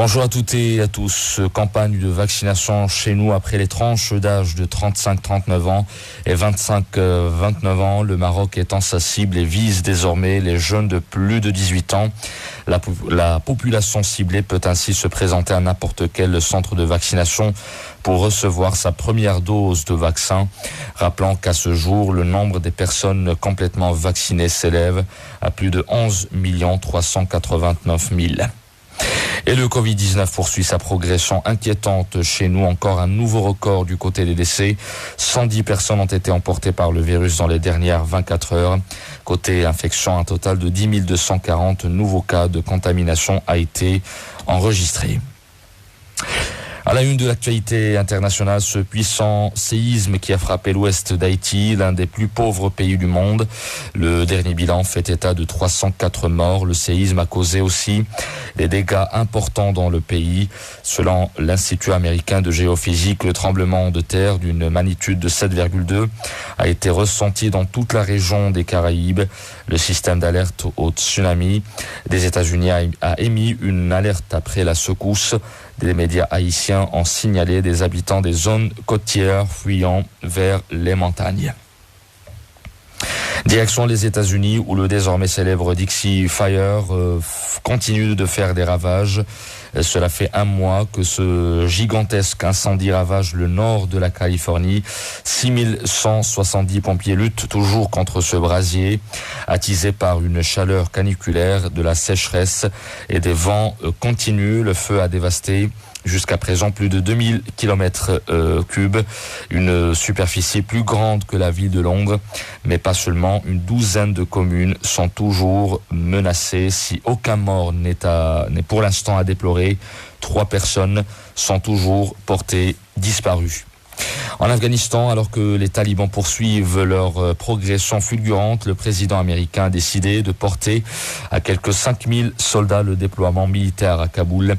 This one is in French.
Bonjour à toutes et à tous. Campagne de vaccination chez nous après les tranches d'âge de 35-39 ans et 25-29 ans. Le Maroc étend sa cible et vise désormais les jeunes de plus de 18 ans. La population ciblée peut ainsi se présenter à n'importe quel centre de vaccination pour recevoir sa première dose de vaccin. Rappelant qu'à ce jour, le nombre des personnes complètement vaccinées s'élève à plus de 11 389 000. Et le Covid-19 poursuit sa progression inquiétante chez nous. Encore un nouveau record du côté des décès. 110 personnes ont été emportées par le virus dans les dernières 24 heures. Côté infection, un total de 10 240 nouveaux cas de contamination a été enregistré. À la une de l'actualité internationale, ce puissant séisme qui a frappé l'ouest d'Haïti, l'un des plus pauvres pays du monde. Le dernier bilan fait état de 304 morts. Le séisme a causé aussi des dégâts importants dans le pays. Selon l'Institut américain de géophysique, le tremblement de terre d'une magnitude de 7,2 a été ressenti dans toute la région des Caraïbes. Le système d'alerte au tsunami des États-Unis a émis une alerte après la secousse. Des médias haïtiens ont signalé des habitants des zones côtières fuyant vers les montagnes. Direction les États-Unis où le désormais célèbre Dixie Fire continue de faire des ravages. Cela fait un mois que ce gigantesque incendie ravage le nord de la Californie. 6170 pompiers luttent toujours contre ce brasier, attisé par une chaleur caniculaire, de la sécheresse et des vents continus. Le feu a dévasté jusqu'à présent plus de 2000 km3, une superficie plus grande que la ville de Londres, mais pas seulement. Une douzaine de communes sont toujours menacées. Si aucun mort n'est pour l'instant à déplorer, 3 personnes sont toujours portées disparues. En Afghanistan, alors que les talibans poursuivent leur progression fulgurante, le président américain a décidé de porter à quelques 5000 soldats le déploiement militaire à Kaboul.